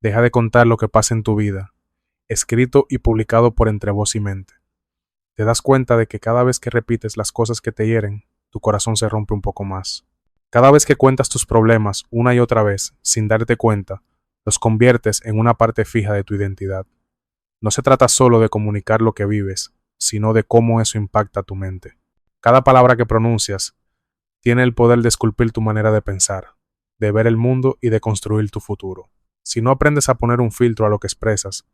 Deja de contar lo que pasa en tu vida, escrito y publicado por entre vos y mente. Te das cuenta de que cada vez que repites las cosas que te hieren, tu corazón se rompe un poco más. Cada vez que cuentas tus problemas una y otra vez, sin darte cuenta, los conviertes en una parte fija de tu identidad. No se trata solo de comunicar lo que vives, sino de cómo eso impacta tu mente. Cada palabra que pronuncias tiene el poder de esculpir tu manera de pensar, de ver el mundo y de construir tu futuro. Si no aprendes a poner un filtro a lo que expresas,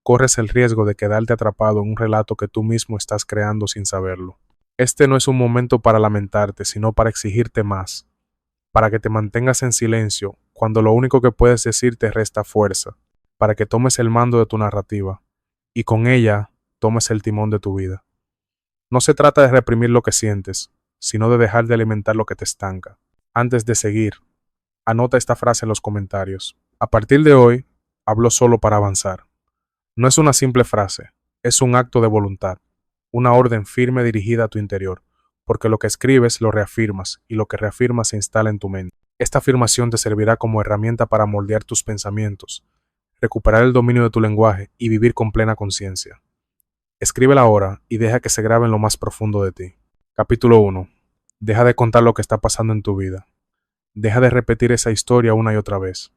corres el riesgo de quedarte atrapado en un relato que tú mismo estás creando sin saberlo. Este no es un momento para lamentarte, sino para exigirte más, para que te mantengas en silencio cuando lo único que puedes decir te resta fuerza, para que tomes el mando de tu narrativa y con ella tomes el timón de tu vida. No se trata de reprimir lo que sientes, sino de dejar de alimentar lo que te estanca. Antes de seguir, anota esta frase en los comentarios. A partir de hoy, hablo solo para avanzar. No es una simple frase, es un acto de voluntad, una orden firme dirigida a tu interior, porque lo que escribes lo reafirmas y lo que reafirmas se instala en tu mente. Esta afirmación te servirá como herramienta para moldear tus pensamientos, recuperar el dominio de tu lenguaje y vivir con plena conciencia. Escríbela ahora y deja que se grabe en lo más profundo de ti. Capítulo 1. Deja de contar lo que está pasando en tu vida. Deja de repetir esa historia una y otra vez.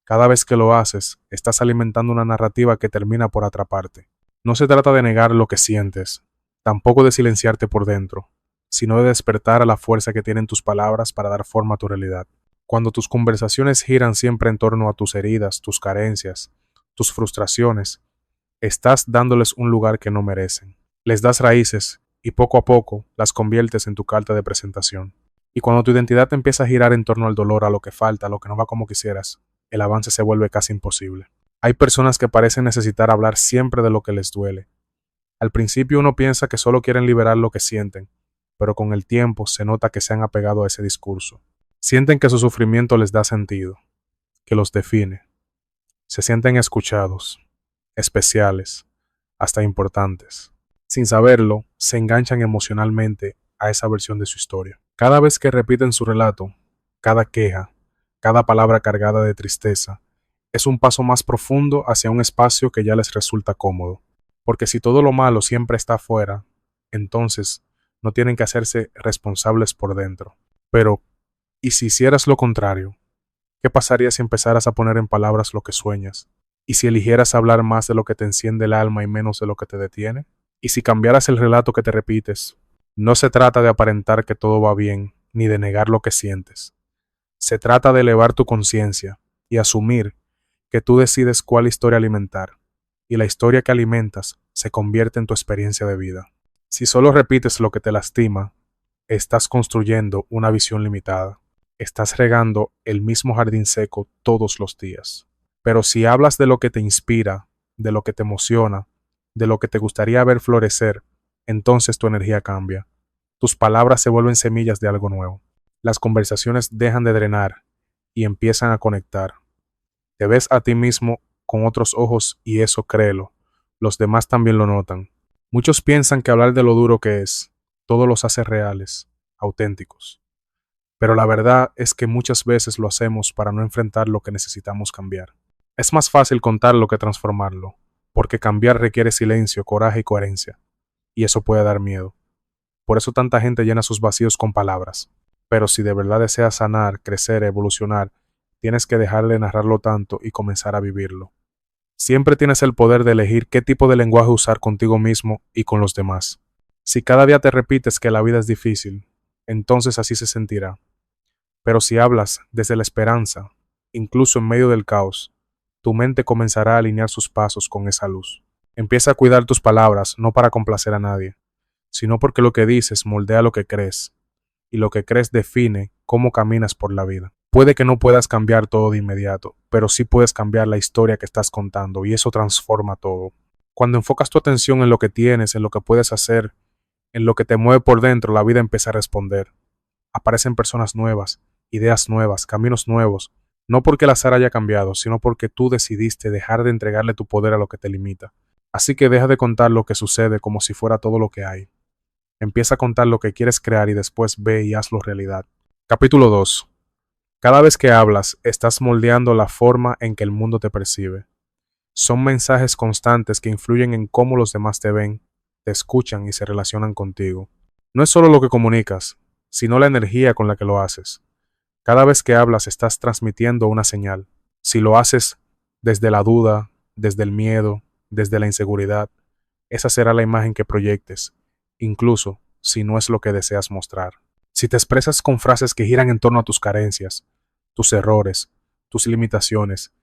Cada vez que lo haces, estás alimentando una narrativa que termina por atraparte. No se trata de negar lo que sientes, tampoco de silenciarte por dentro, sino de despertar a la fuerza que tienen tus palabras para dar forma a tu realidad. Cuando tus conversaciones giran siempre en torno a tus heridas, tus carencias, tus frustraciones, estás dándoles un lugar que no merecen. Les das raíces y poco a poco las conviertes en tu carta de presentación. Y cuando tu identidad empieza a girar en torno al dolor, a lo que falta, a lo que no va como quisieras, el avance se vuelve casi imposible. Hay personas que parecen necesitar hablar siempre de lo que les duele. Al principio uno piensa que solo quieren liberar lo que sienten, pero con el tiempo se nota que se han apegado a ese discurso. Sienten que su sufrimiento les da sentido, que los define. Se sienten escuchados, especiales, hasta importantes. Sin saberlo, se enganchan emocionalmente a esa versión de su historia. Cada vez que repiten su relato, cada queja, cada palabra cargada de tristeza, es un paso más profundo hacia un espacio que ya les resulta cómodo. Porque si todo lo malo siempre está afuera, entonces no tienen que hacerse responsables por dentro. Pero, ¿y si hicieras lo contrario? ¿Qué pasaría si empezaras a poner en palabras lo que sueñas? ¿Y si eligieras hablar más de lo que te enciende el alma y menos de lo que te detiene? ¿Y si cambiaras el relato que te repites? No se trata de aparentar que todo va bien, ni de negar lo que sientes. Se trata de elevar tu conciencia y asumir que tú decides cuál historia alimentar, y la historia que alimentas se convierte en tu experiencia de vida. Si solo repites lo que te lastima, estás construyendo una visión limitada. Estás regando el mismo jardín seco todos los días. Pero si hablas de lo que te inspira, de lo que te emociona, de lo que te gustaría ver florecer, entonces tu energía cambia. Tus palabras se vuelven semillas de algo nuevo. Las conversaciones dejan de drenar y empiezan a conectar. Te ves a ti mismo con otros ojos y eso, créelo, los demás también lo notan. Muchos piensan que hablar de lo duro que es, todo los hace reales, auténticos. Pero la verdad es que muchas veces lo hacemos para no enfrentar lo que necesitamos cambiar. Es más fácil contarlo que transformarlo, porque cambiar requiere silencio, coraje y coherencia, y eso puede dar miedo. Por eso tanta gente llena sus vacíos con palabras. Pero si de verdad deseas sanar, crecer, evolucionar, tienes que dejar de narrarlo tanto y comenzar a vivirlo. Siempre tienes el poder de elegir qué tipo de lenguaje usar contigo mismo y con los demás. Si cada día te repites que la vida es difícil, entonces así se sentirá. Pero si hablas desde la esperanza, incluso en medio del caos, tu mente comenzará a alinear sus pasos con esa luz. Empieza a cuidar tus palabras, no para complacer a nadie, sino porque lo que dices moldea lo que crees, y lo que crees define cómo caminas por la vida. Puede que no puedas cambiar todo de inmediato, pero sí puedes cambiar la historia que estás contando, y eso transforma todo. Cuando enfocas tu atención en lo que tienes, en lo que puedes hacer, en lo que te mueve por dentro, la vida empieza a responder. Aparecen personas nuevas, ideas nuevas, caminos nuevos, no porque el azar haya cambiado, sino porque tú decidiste dejar de entregarle tu poder a lo que te limita. Así que deja de contar lo que sucede como si fuera todo lo que hay. Empieza a contar lo que quieres crear y después ve y hazlo realidad. Capítulo 2. Cada vez que hablas, estás moldeando la forma en que el mundo te percibe. Son mensajes constantes que influyen en cómo los demás te ven, te escuchan y se relacionan contigo. No es solo lo que comunicas, sino la energía con la que lo haces. Cada vez que hablas estás transmitiendo una señal. Si lo haces desde la duda, desde el miedo, desde la inseguridad, esa será la imagen que proyectes, incluso si no es lo que deseas mostrar. Si te expresas con frases que giran en torno a tus carencias, tus errores, tus limitaciones,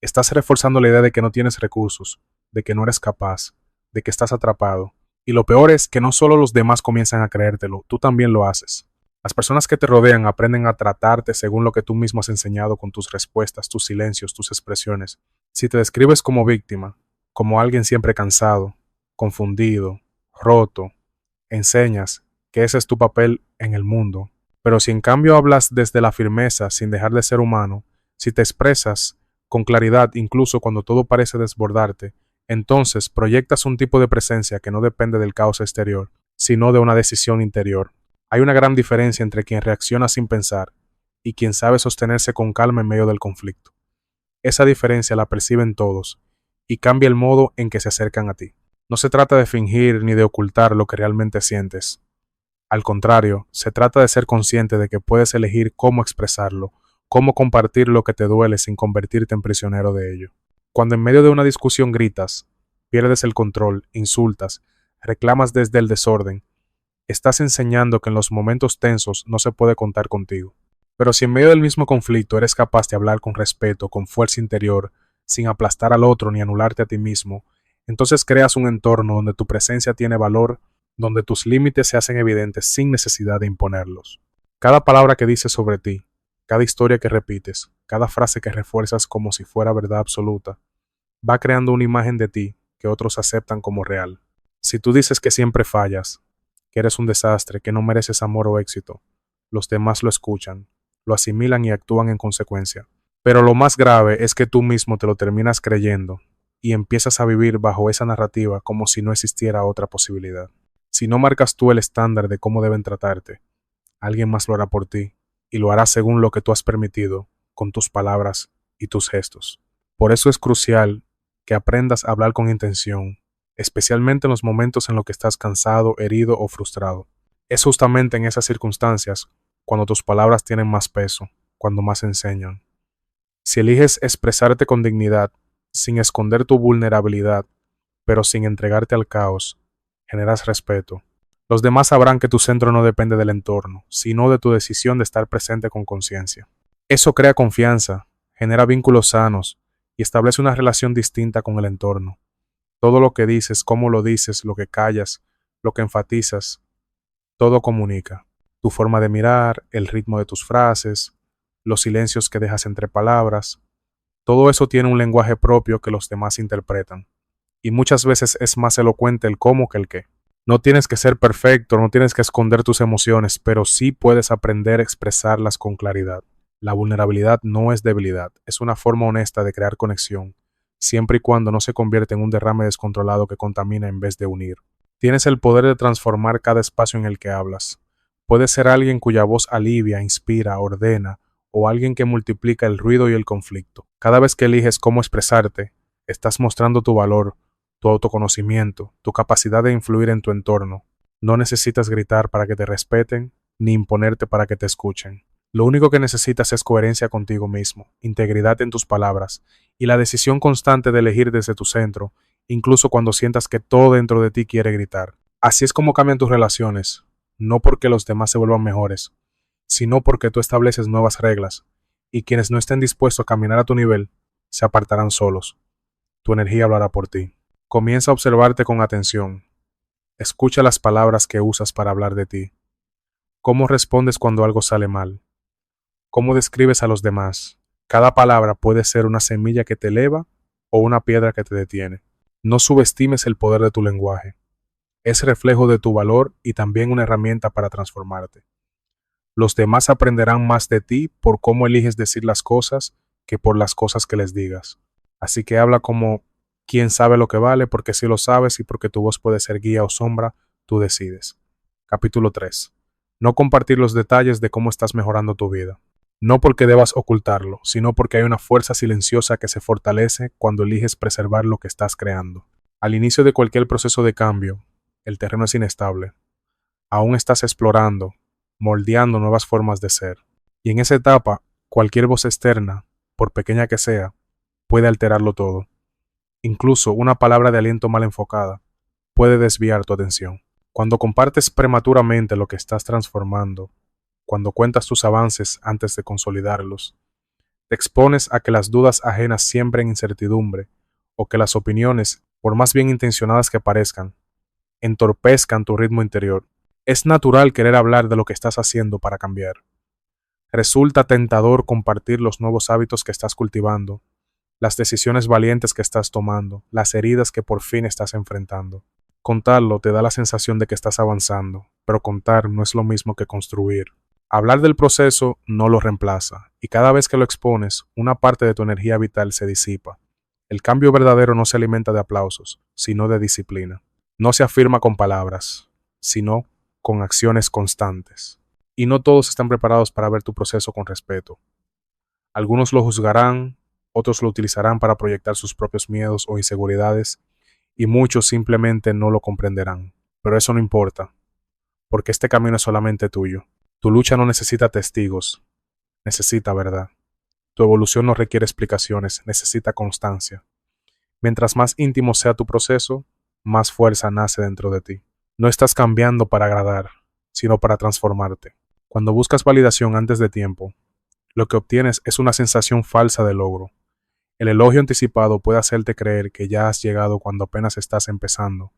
estás reforzando la idea de que no tienes recursos, de que no eres capaz, de que estás atrapado. Y lo peor es que no solo los demás comienzan a creértelo, tú también lo haces. Las personas que te rodean aprenden a tratarte según lo que tú mismo has enseñado con tus respuestas, tus silencios, tus expresiones. Si te describes como víctima, como alguien siempre cansado, confundido, roto, enseñas que ese es tu papel en el mundo. Pero si en cambio hablas desde la firmeza, sin dejar de ser humano, si te expresas con claridad incluso cuando todo parece desbordarte, entonces proyectas un tipo de presencia que no depende del caos exterior, sino de una decisión interior. Hay una gran diferencia entre quien reacciona sin pensar y quien sabe sostenerse con calma en medio del conflicto. Esa diferencia la perciben todos y cambia el modo en que se acercan a ti. No se trata de fingir ni de ocultar lo que realmente sientes. Al contrario, se trata de ser consciente de que puedes elegir cómo expresarlo, cómo compartir lo que te duele sin convertirte en prisionero de ello. Cuando en medio de una discusión gritas, pierdes el control, insultas, reclamas desde el desorden, estás enseñando que en los momentos tensos no se puede contar contigo. Pero si en medio del mismo conflicto eres capaz de hablar con respeto, con fuerza interior, sin aplastar al otro ni anularte a ti mismo, entonces creas un entorno donde tu presencia tiene valor, donde tus límites se hacen evidentes sin necesidad de imponerlos. Cada palabra que dices sobre ti, cada historia que repites, cada frase que refuerzas como si fuera verdad absoluta, va creando una imagen de ti que otros aceptan como real. Si tú dices que siempre fallas, que eres un desastre, que no mereces amor o éxito, los demás lo escuchan, lo asimilan y actúan en consecuencia. Pero lo más grave es que tú mismo te lo terminas creyendo y empiezas a vivir bajo esa narrativa como si no existiera otra posibilidad. Si no marcas tú el estándar de cómo deben tratarte, alguien más lo hará por ti y lo hará según lo que tú has permitido, con tus palabras y tus gestos. Por eso es crucial que aprendas a hablar con intención, especialmente en los momentos en los que estás cansado, herido o frustrado. Es justamente en esas circunstancias cuando tus palabras tienen más peso, cuando más enseñan. Si eliges expresarte con dignidad, sin esconder tu vulnerabilidad, pero sin entregarte al caos, generas respeto. Los demás sabrán que tu centro no depende del entorno, sino de tu decisión de estar presente con conciencia. Eso crea confianza, genera vínculos sanos y establece una relación distinta con el entorno. Todo lo que dices, cómo lo dices, lo que callas, lo que enfatizas, todo comunica. Tu forma de mirar, el ritmo de tus frases, los silencios que dejas entre palabras, todo eso tiene un lenguaje propio que los demás interpretan. Y muchas veces es más elocuente el cómo que el qué. No tienes que ser perfecto, no tienes que esconder tus emociones, pero sí puedes aprender a expresarlas con claridad. La vulnerabilidad no es debilidad, es una forma honesta de crear conexión, siempre y cuando no se convierta en un derrame descontrolado que contamina en vez de unir. Tienes el poder de transformar cada espacio en el que hablas. Puedes ser alguien cuya voz alivia, inspira, ordena, o alguien que multiplica el ruido y el conflicto. Cada vez que eliges cómo expresarte, estás mostrando tu valor, tu autoconocimiento, tu capacidad de influir en tu entorno. No necesitas gritar para que te respeten, ni imponerte para que te escuchen. Lo único que necesitas es coherencia contigo mismo, integridad en tus palabras y la decisión constante de elegir desde tu centro, incluso cuando sientas que todo dentro de ti quiere gritar. Así es como cambian tus relaciones, no porque los demás se vuelvan mejores, sino porque tú estableces nuevas reglas, y quienes no estén dispuestos a caminar a tu nivel, se apartarán solos. Tu energía hablará por ti. Comienza a observarte con atención. Escucha las palabras que usas para hablar de ti. ¿Cómo respondes cuando algo sale mal? ¿Cómo describes a los demás? Cada palabra puede ser una semilla que te eleva o una piedra que te detiene. No subestimes el poder de tu lenguaje. Es reflejo de tu valor y también una herramienta para transformarte. Los demás aprenderán más de ti por cómo eliges decir las cosas que por las cosas que les digas. Así que habla como quien sabe lo que vale, porque si lo sabes y porque tu voz puede ser guía o sombra, tú decides. Capítulo 3. No compartir los detalles de cómo estás mejorando tu vida. No porque debas ocultarlo, sino porque hay una fuerza silenciosa que se fortalece cuando eliges preservar lo que estás creando. Al inicio de cualquier proceso de cambio, el terreno es inestable. Aún estás explorando, moldeando nuevas formas de ser. Y en esa etapa, cualquier voz externa, por pequeña que sea, puede alterarlo todo. Incluso una palabra de aliento mal enfocada puede desviar tu atención. Cuando compartes prematuramente lo que estás transformando, cuando cuentas tus avances antes de consolidarlos, te expones a que las dudas ajenas siembren incertidumbre o que las opiniones, por más bien intencionadas que parezcan, entorpezcan tu ritmo interior. Es natural querer hablar de lo que estás haciendo para cambiar. Resulta tentador compartir los nuevos hábitos que estás cultivando, las decisiones valientes que estás tomando, las heridas que por fin estás enfrentando. Contarlo te da la sensación de que estás avanzando, pero contar no es lo mismo que construir. Hablar del proceso no lo reemplaza, y cada vez que lo expones, una parte de tu energía vital se disipa. El cambio verdadero no se alimenta de aplausos, sino de disciplina. No se afirma con palabras, sino con acciones constantes. Y no todos están preparados para ver tu proceso con respeto. Algunos lo juzgarán, otros lo utilizarán para proyectar sus propios miedos o inseguridades, y muchos simplemente no lo comprenderán. Pero eso no importa, porque este camino es solamente tuyo. Tu lucha no necesita testigos, necesita verdad. Tu evolución no requiere explicaciones, necesita constancia. Mientras más íntimo sea tu proceso, más fuerza nace dentro de ti. No estás cambiando para agradar, sino para transformarte. Cuando buscas validación antes de tiempo, lo que obtienes es una sensación falsa de logro. El elogio anticipado puede hacerte creer que ya has llegado cuando apenas estás empezando,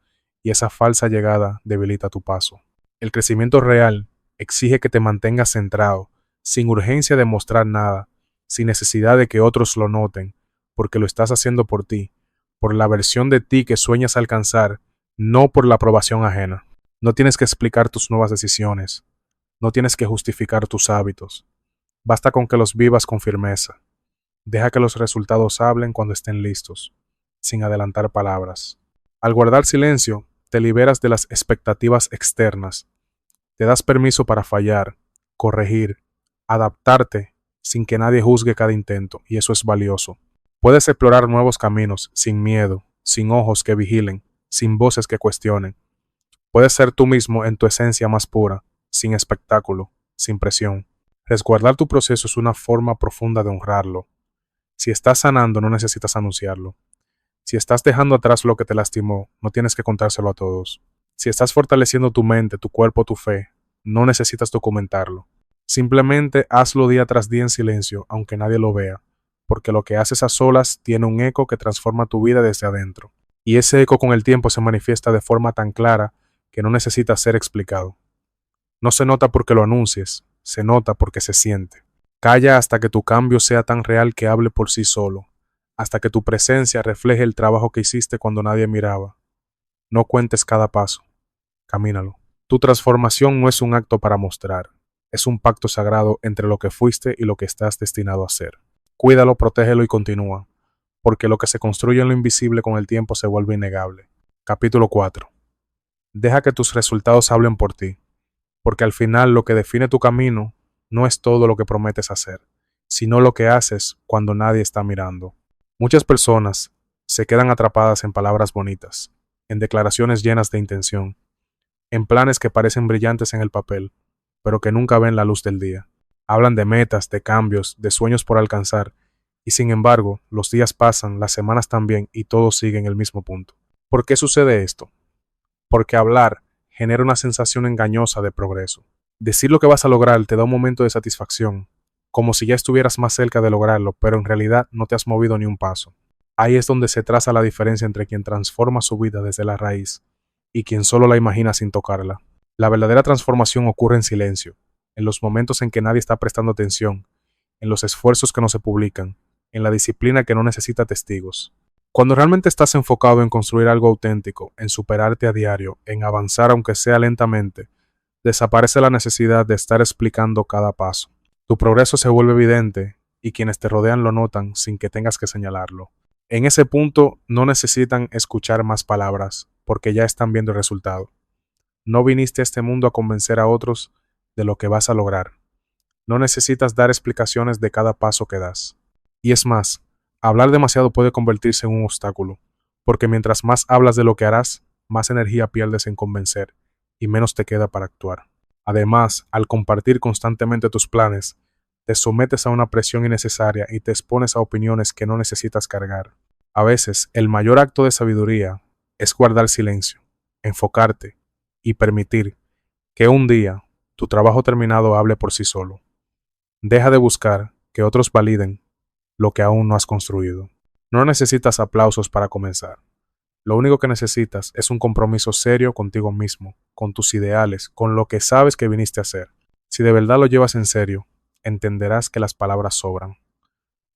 y esa falsa llegada debilita tu paso. El crecimiento real exige que te mantengas centrado, sin urgencia de mostrar nada, sin necesidad de que otros lo noten, porque lo estás haciendo por ti, por la versión de ti que sueñas alcanzar, no por la aprobación ajena. No tienes que explicar tus nuevas decisiones, no tienes que justificar tus hábitos, basta con que los vivas con firmeza. Deja que los resultados hablen cuando estén listos, sin adelantar palabras. Al guardar silencio, te liberas de las expectativas externas. Te das permiso para fallar, corregir, adaptarte sin que nadie juzgue cada intento, y eso es valioso. Puedes explorar nuevos caminos sin miedo, sin ojos que vigilen, sin voces que cuestionen. Puedes ser tú mismo en tu esencia más pura, sin espectáculo, sin presión. Resguardar tu proceso es una forma profunda de honrarlo. Si estás sanando, no necesitas anunciarlo. Si estás dejando atrás lo que te lastimó, no tienes que contárselo a todos. Si estás fortaleciendo tu mente, tu cuerpo, tu fe, no necesitas documentarlo. Simplemente hazlo día tras día en silencio, aunque nadie lo vea, porque lo que haces a solas tiene un eco que transforma tu vida desde adentro. Y ese eco con el tiempo se manifiesta de forma tan clara que no necesita ser explicado. No se nota porque lo anuncies, se nota porque se siente. Calla hasta que tu cambio sea tan real que hable por sí solo, hasta que tu presencia refleje el trabajo que hiciste cuando nadie miraba. No cuentes cada paso, camínalo. Tu transformación no es un acto para mostrar, es un pacto sagrado entre lo que fuiste y lo que estás destinado a ser. Cuídalo, protégelo y continúa, porque lo que se construye en lo invisible con el tiempo se vuelve innegable. Capítulo 4. Deja que tus resultados hablen por ti, porque al final lo que define tu camino no es todo lo que prometes hacer, sino lo que haces cuando nadie está mirando. Muchas personas se quedan atrapadas en palabras bonitas, en declaraciones llenas de intención, en planes que parecen brillantes en el papel, pero que nunca ven la luz del día. Hablan de metas, de cambios, de sueños por alcanzar, y sin embargo, los días pasan, las semanas también, y todo sigue en el mismo punto. ¿Por qué sucede esto? Porque hablar genera una sensación engañosa de progreso. Decir lo que vas a lograr te da un momento de satisfacción, como si ya estuvieras más cerca de lograrlo, pero en realidad no te has movido ni un paso. Ahí es donde se traza la diferencia entre quien transforma su vida desde la raíz y quien solo la imagina sin tocarla. La verdadera transformación ocurre en silencio, en los momentos en que nadie está prestando atención, en los esfuerzos que no se publican, en la disciplina que no necesita testigos. Cuando realmente estás enfocado en construir algo auténtico, en superarte a diario, en avanzar aunque sea lentamente, desaparece la necesidad de estar explicando cada paso. Tu progreso se vuelve evidente y quienes te rodean lo notan sin que tengas que señalarlo. En ese punto no necesitan escuchar más palabras porque ya están viendo el resultado. No viniste a este mundo a convencer a otros de lo que vas a lograr. No necesitas dar explicaciones de cada paso que das. Y es más, hablar demasiado puede convertirse en un obstáculo, porque mientras más hablas de lo que harás, más energía pierdes en convencer y menos te queda para actuar. Además, al compartir constantemente tus planes, te sometes a una presión innecesaria y te expones a opiniones que no necesitas cargar. A veces, el mayor acto de sabiduría es guardar silencio, enfocarte y permitir que un día tu trabajo terminado hable por sí solo. Deja de buscar que otros validen lo que aún no has construido. No necesitas aplausos para comenzar. Lo único que necesitas es un compromiso serio contigo mismo, con tus ideales, con lo que sabes que viniste a hacer. Si de verdad lo llevas en serio, entenderás que las palabras sobran.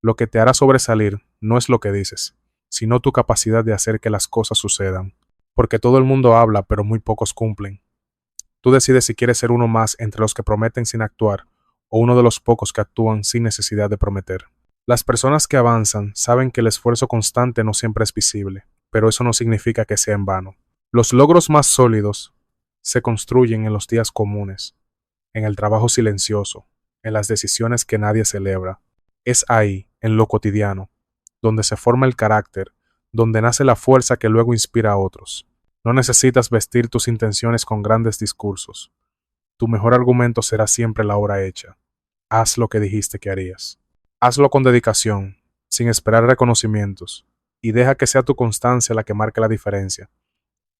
Lo que te hará sobresalir no es lo que dices, sino tu capacidad de hacer que las cosas sucedan. Porque todo el mundo habla, pero muy pocos cumplen. Tú decides si quieres ser uno más entre los que prometen sin actuar, o uno de los pocos que actúan sin necesidad de prometer. Las personas que avanzan saben que el esfuerzo constante no siempre es visible, pero eso no significa que sea en vano. Los logros más sólidos se construyen en los días comunes, en el trabajo silencioso, en las decisiones que nadie celebra. Es ahí, en lo cotidiano, donde se forma el carácter, donde nace la fuerza que luego inspira a otros. No necesitas vestir tus intenciones con grandes discursos. Tu mejor argumento será siempre la obra hecha. Haz lo que dijiste que harías. Hazlo con dedicación, sin esperar reconocimientos, y deja que sea tu constancia la que marque la diferencia.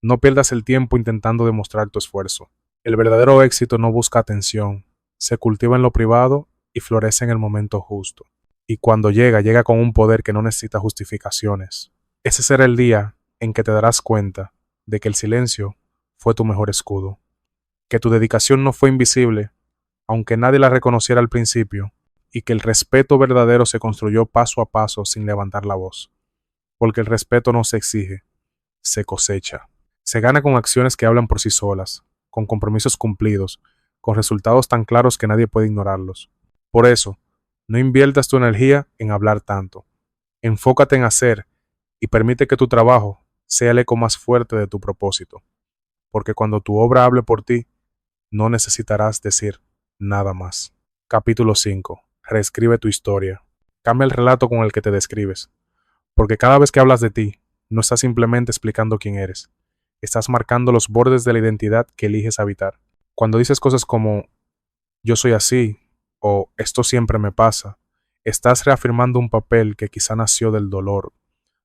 No pierdas el tiempo intentando demostrar tu esfuerzo. El verdadero éxito no busca atención, se cultiva en lo privado y florece en el momento justo. Y cuando llega, llega con un poder que no necesita justificaciones. Ese será el día en que te darás cuenta de que el silencio fue tu mejor escudo, que tu dedicación no fue invisible, aunque nadie la reconociera al principio, y que el respeto verdadero se construyó paso a paso sin levantar la voz. Porque el respeto no se exige, se cosecha. Se gana con acciones que hablan por sí solas, con compromisos cumplidos, con resultados tan claros que nadie puede ignorarlos. Por eso, no inviertas tu energía en hablar tanto. Enfócate en hacer y permite que tu trabajo sea el eco más fuerte de tu propósito. Porque cuando tu obra hable por ti, no necesitarás decir nada más. Capítulo 5. Reescribe tu historia. Cambia el relato con el que te describes. Porque cada vez que hablas de ti, no estás simplemente explicando quién eres. Estás marcando los bordes de la identidad que eliges habitar. Cuando dices cosas como yo soy así o esto siempre me pasa, estás reafirmando un papel que quizá nació del dolor,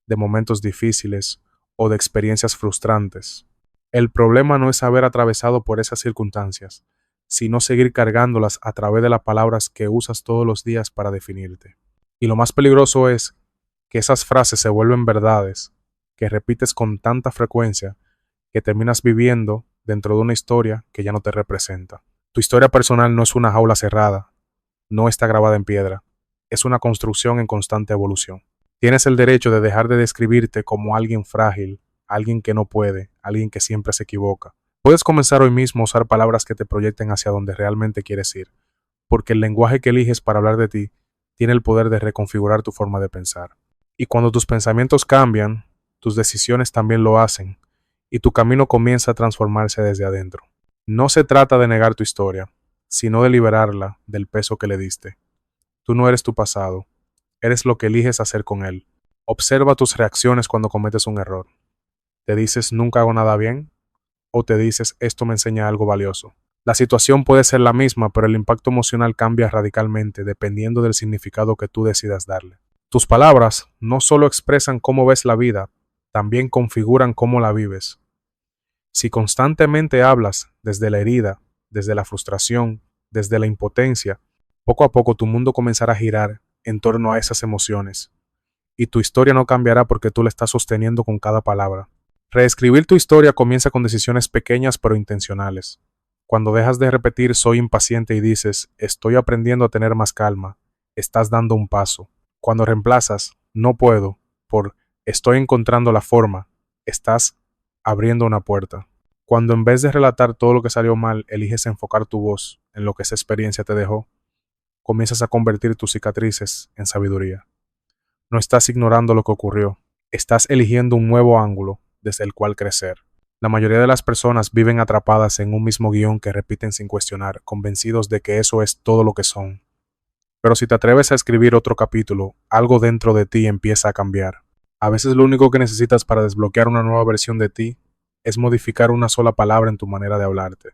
de momentos difíciles o de experiencias frustrantes. El problema no es haber atravesado por esas circunstancias, sino seguir cargándolas a través de las palabras que usas todos los días para definirte. Y lo más peligroso es que esas frases se vuelven verdades, que repites con tanta frecuencia que terminas viviendo dentro de una historia que ya no te representa. Tu historia personal no es una jaula cerrada, no está grabada en piedra, es una construcción en constante evolución. Tienes el derecho de dejar de describirte como alguien frágil, alguien que no puede, alguien que siempre se equivoca. Puedes comenzar hoy mismo a usar palabras que te proyecten hacia donde realmente quieres ir, porque el lenguaje que eliges para hablar de ti tiene el poder de reconfigurar tu forma de pensar. Y cuando tus pensamientos cambian, tus decisiones también lo hacen, y tu camino comienza a transformarse desde adentro. No se trata de negar tu historia, sino de liberarla del peso que le diste. Tú no eres tu pasado, eres lo que eliges hacer con él. Observa tus reacciones cuando cometes un error. ¿Te dices nunca hago nada bien? ¿O te dices esto me enseña algo valioso? La situación puede ser la misma, pero el impacto emocional cambia radicalmente dependiendo del significado que tú decidas darle. Tus palabras no solo expresan cómo ves la vida, también configuran cómo la vives. Si constantemente hablas desde la herida, desde la frustración, desde la impotencia, poco a poco tu mundo comenzará a girar en torno a esas emociones. Y tu historia no cambiará porque tú la estás sosteniendo con cada palabra. Reescribir tu historia comienza con decisiones pequeñas pero intencionales. Cuando dejas de repetir soy impaciente y dices estoy aprendiendo a tener más calma, estás dando un paso. Cuando reemplazas no puedo por estoy encontrando la forma, estás abriendo una puerta. Cuando en vez de relatar todo lo que salió mal, eliges enfocar tu voz en lo que esa experiencia te dejó, comienzas a convertir tus cicatrices en sabiduría. No estás ignorando lo que ocurrió, estás eligiendo un nuevo ángulo desde el cual crecer. La mayoría de las personas viven atrapadas en un mismo guión que repiten sin cuestionar, convencidos de que eso es todo lo que son. Pero si te atreves a escribir otro capítulo, algo dentro de ti empieza a cambiar. A veces lo único que necesitas para desbloquear una nueva versión de ti es modificar una sola palabra en tu manera de hablarte.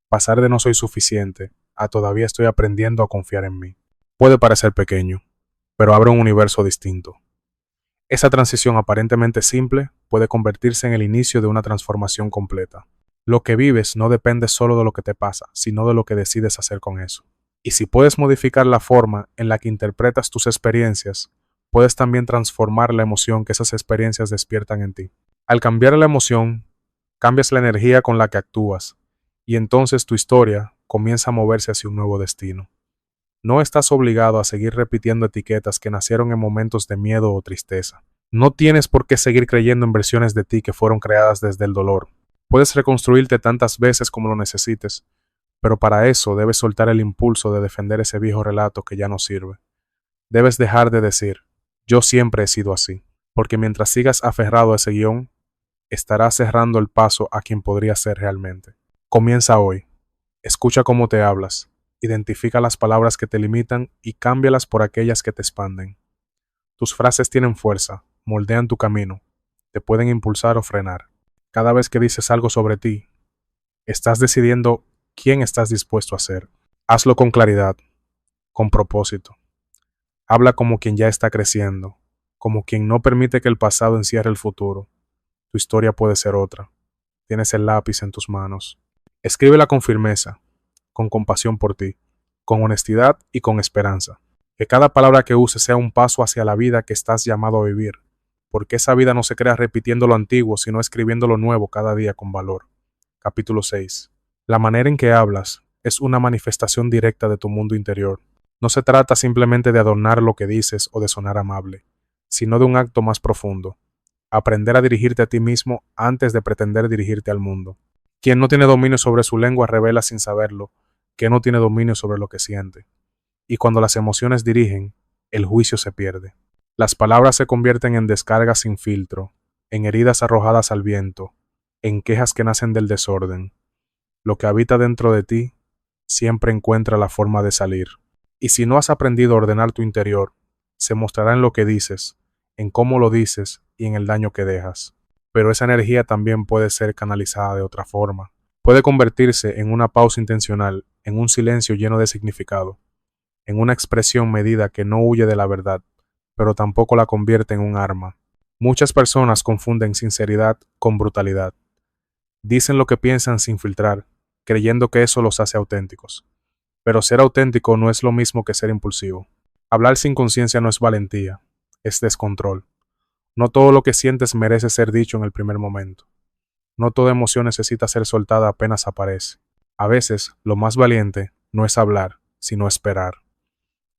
Pasar de no soy suficiente a todavía estoy aprendiendo a confiar en mí. Puede parecer pequeño, pero abre un universo distinto. Esa transición aparentemente simple puede convertirse en el inicio de una transformación completa. Lo que vives no depende solo de lo que te pasa, sino de lo que decides hacer con eso. Y si puedes modificar la forma en la que interpretas tus experiencias, puedes también transformar la emoción que esas experiencias despiertan en ti. Al cambiar la emoción, cambias la energía con la que actúas, y entonces tu historia comienza a moverse hacia un nuevo destino. No estás obligado a seguir repitiendo etiquetas que nacieron en momentos de miedo o tristeza. No tienes por qué seguir creyendo en versiones de ti que fueron creadas desde el dolor. Puedes reconstruirte tantas veces como lo necesites, pero para eso debes soltar el impulso de defender ese viejo relato que ya no sirve. Debes dejar de decir, yo siempre he sido así, porque mientras sigas aferrado a ese guión, estarás cerrando el paso a quien podría ser realmente. Comienza hoy. Escucha cómo te hablas. Identifica las palabras que te limitan y cámbialas por aquellas que te expanden. Tus frases tienen fuerza, moldean tu camino, te pueden impulsar o frenar. Cada vez que dices algo sobre ti, estás decidiendo quién estás dispuesto a ser. Hazlo con claridad, con propósito. Habla como quien ya está creciendo, como quien no permite que el pasado encierre el futuro. Tu historia puede ser otra. Tienes el lápiz en tus manos. Escríbela con firmeza, con compasión por ti, con honestidad y con esperanza. Que cada palabra que uses sea un paso hacia la vida que estás llamado a vivir, porque esa vida no se crea repitiendo lo antiguo, sino escribiendo lo nuevo cada día con valor. Capítulo 6. La manera en que hablas es una manifestación directa de tu mundo interior. No se trata simplemente de adornar lo que dices o de sonar amable, sino de un acto más profundo. Aprender a dirigirte a ti mismo antes de pretender dirigirte al mundo. Quien no tiene dominio sobre su lengua revela sin saberlo que no tiene dominio sobre lo que siente. Y cuando las emociones dirigen, el juicio se pierde. Las palabras se convierten en descargas sin filtro, en heridas arrojadas al viento, en quejas que nacen del desorden. Lo que habita dentro de ti siempre encuentra la forma de salir. Y si no has aprendido a ordenar tu interior, se mostrará en lo que dices, en cómo lo dices y en el daño que dejas. Pero esa energía también puede ser canalizada de otra forma. Puede convertirse en una pausa intencional, en un silencio lleno de significado, en una expresión medida que no huye de la verdad, pero tampoco la convierte en un arma. Muchas personas confunden sinceridad con brutalidad. Dicen lo que piensan sin filtrar, creyendo que eso los hace auténticos. Pero ser auténtico no es lo mismo que ser impulsivo. Hablar sin conciencia no es valentía, es descontrol. No todo lo que sientes merece ser dicho en el primer momento. No toda emoción necesita ser soltada apenas aparece. A veces, lo más valiente no es hablar, sino esperar.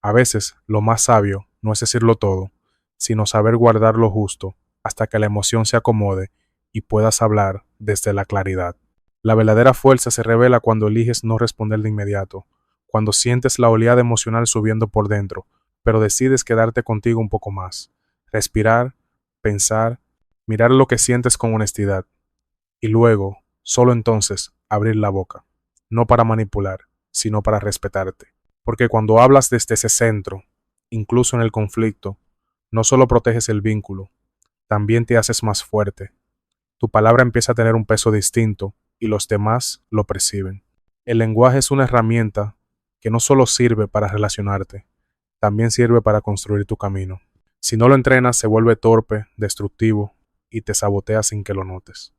A veces, lo más sabio no es decirlo todo, sino saber guardar lo justo hasta que la emoción se acomode y puedas hablar desde la claridad. La verdadera fuerza se revela cuando eliges no responder de inmediato, cuando sientes la oleada emocional subiendo por dentro, pero decides quedarte contigo un poco más. Respirar, pensar, mirar lo que sientes con honestidad y luego, solo entonces, abrir la boca, no para manipular, sino para respetarte. Porque cuando hablas desde ese centro, incluso en el conflicto, no solo proteges el vínculo, también te haces más fuerte. Tu palabra empieza a tener un peso distinto y los demás lo perciben. El lenguaje es una herramienta que no solo sirve para relacionarte, también sirve para construir tu camino. Si no lo entrenas, se vuelve torpe, destructivo y te sabotea sin que lo notes.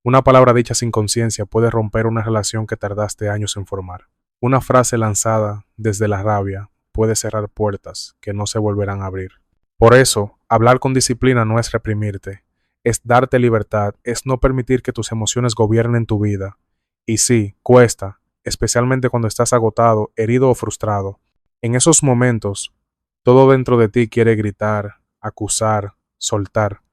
Una palabra dicha sin conciencia puede romper una relación que tardaste años en formar. Una frase lanzada desde la rabia puede cerrar puertas que no se volverán a abrir. Por eso, hablar con disciplina no es reprimirte, es darte libertad, es no permitir que tus emociones gobiernen tu vida. Y sí, cuesta, especialmente cuando estás agotado, herido o frustrado. En esos momentos, todo dentro de ti quiere gritar, acusar, soltar.